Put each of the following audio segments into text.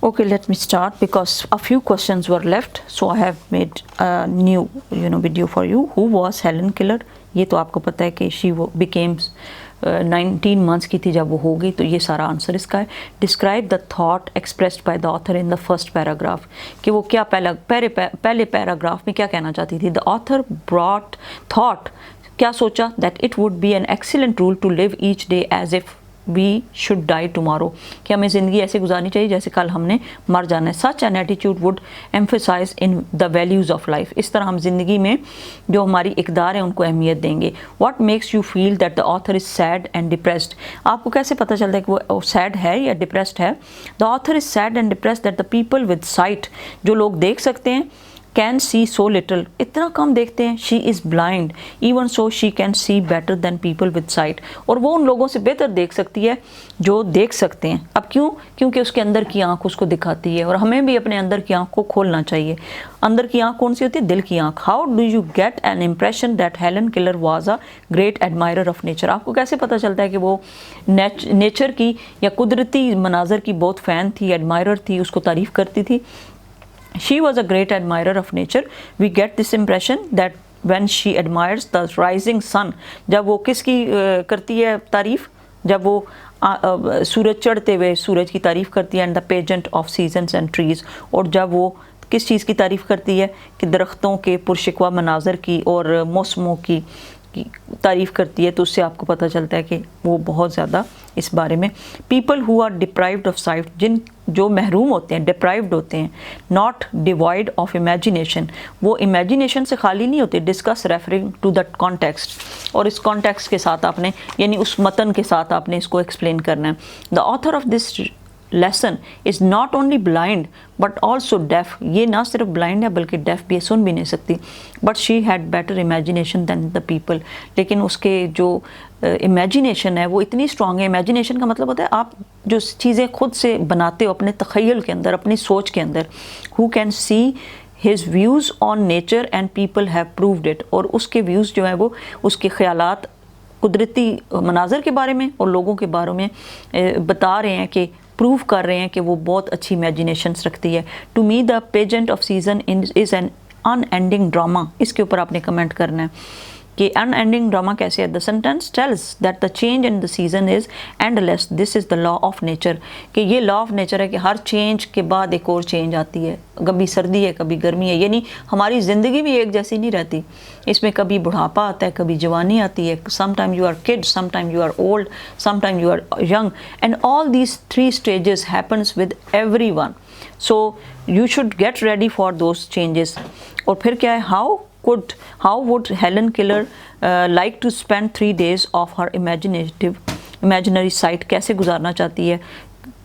Okay, let me start because a few questions were left, so I have made a new video for you. Who was Helen Keller? ये तो आपको पता है कि she became 19 months की थी जब वो हो गई, तो ये सारा आंसर इसका है. Describe the thought expressed by the author in the first paragraph. कि वो क्या पहले पैराग्राफ में क्या कहना चाहती थी. The author brought thought, क्या सोचा, that it would be an excellent rule to live each day as if we should die tomorrow, कि हमें ज़िंदगी ऐसे गुजारनी चाहिए जैसे कल हमने मर जाना है. Such an attitude would emphasize in the values of life. इस तरह हम ज़िंदगी में जो हमारी इक़दार है उनको अहमियत देंगे. What makes you feel that the author is sad and depressed? आपको कैसे पता चलता है कि वो sad है या depressed है? The author is sad and depressed that the people with sight, जो लोग देख सकते हैं, can see so little, इतना कम देखते हैं. She is blind, even so she can see better than people with sight. और वो उन लोगों से बेहतर देख सकती है जो देख सकते हैं. अब क्यों? क्योंकि उसके अंदर की आँख उसको दिखाती है, और हमें भी अपने अंदर की आँख को खोलना चाहिए. अंदर की आँख कौन सी होती है? दिल की आँख. How do you get an impression that Helen Keller was a great admirer of nature? आपको कैसे पता चलता है कि वो नेचर की या कुदरती मनाजर की बहुत फ़ैन थी, एडमायरर थी, उसको तारीफ़ करती थी? She was a great admirer of nature. We get this impression that when she admires the rising sun, जब वो किसकी करती है तारीफ़? जब वो सूरज चढ़ते हुए सूरज की तारीफ़ करती है, and the pageant of seasons and trees. और जब वो किस चीज़ की तारीफ़ करती है? कि दरख्तों के पुरशिकवा मनाजर की और मौसमों की तारीफ़ करती है. तो उससे आपको पता चलता है कि वो बहुत ज़्यादा इस बारे में. People who are deprived of sight, जो महरूम होते हैं, deprived होते हैं, not devoid of imagination, वो imagination से खाली नहीं होते. Discuss referring to the context, और इस context के साथ आपने, यानी उस मतन के साथ आपने इसको explain करना है. The author of this lesson is not only blind but also deaf. ये ना सिर्फ blind है बल्कि deaf भी है, सुन भी नहीं सकती. But she had better imagination than the people. लेकिन उसके जो imagination है वो इतनी strong है. Imagination का मतलब होता है आप जो चीज़ें खुद से बनाते हो अपने तख़य्युल के अंदर, अपनी सोच के अंदर. Who can see his views on nature and people have proved it. और उसके views जो है वो उसके ख़यालात कुदरती मनाज़र के बारे में और लोगों के बारे में बता रहे हैं, कि प्रूव कर रहे हैं कि वो बहुत अच्छी इमेजिनेशंस रखती है. To me the pageant of season is an unending drama. इसके ऊपर आपने कमेंट करना है कि अनएंडिंग ड्रामा कैसे है. The sentence tells that the change in the season is endless. This is the law of nature, कि ये लॉ ऑफ नेचर है कि हर चेंज के बाद एक और चेंज आती है. कभी सर्दी है, कभी गर्मी है, यानी हमारी ज़िंदगी भी एक जैसी नहीं रहती. इसमें कभी बुढ़ापा आता है, कभी जवानी आती है. Some time you are kid, some time you are old, some time you are young, and all these 3 stages happens with everyone. So you should get ready for those changes. और फिर क्या है? How would Helen Keller like to spend 3 days of her imaginary sight? कैसे गुजारना चाहती है?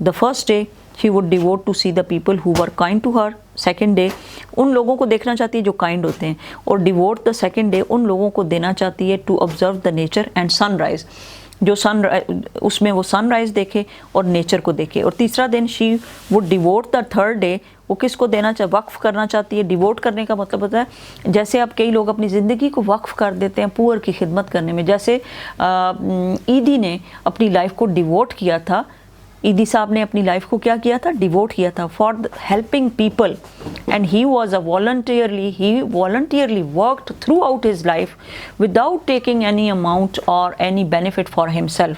The first day she would devote to see the people who were kind to her. Second day उन लोगों को देखना चाहती है जो kind होते हैं. और devote the second day उन लोगों को देना चाहती है to observe the nature and sunrise. जो उसमें वो सनराइज़ देखे और नेचर को देखे. और तीसरा दिन she would devote the third day, वो किसको देना वक्फ करना चाहती है. डिवोट करने का मतलब होता है जैसे अब कई लोग अपनी ज़िंदगी को वक्फ कर देते हैं पुअर की खिदमत करने में. जैसे ईदी ने अपनी लाइफ को डिवोट किया था. ईदी साहब ने अपनी लाइफ को क्या किया था? डिवोट किया था for helping people. And he voluntarily worked throughout his life without taking any amount or any benefit for himself.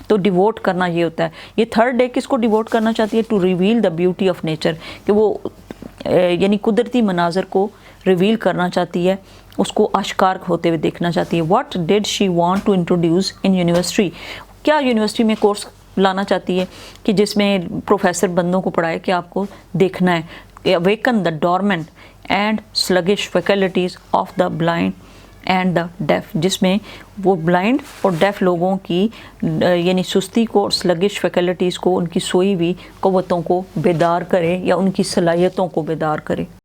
तो डिवोट करना ये होता है. ये थर्ड डे किसको डिवोट करना चाहती है? To reveal the beauty of nature, कि वो यानी कुदरती मनाजर को रिवील करना चाहती है, उसको आश्कार होते हुए देखना चाहती है. What did she want to introduce in university? क्या यूनिवर्सिटी में कोर्स लाना चाहती है कि जिसमें प्रोफेसर बंदों को पढ़ाए कि आपको देखना है. awaken the dormant and sluggish faculties of the blind and the deaf, जिसमें वो ब्लाइंड और डेफ लोगों की यानी सुस्ती को और स्लगिश फैकल्टीज़ को, उनकी सोई हुई क़ुव्वतों को बेदार करे या उनकी सलाहियतों को बेदार करे.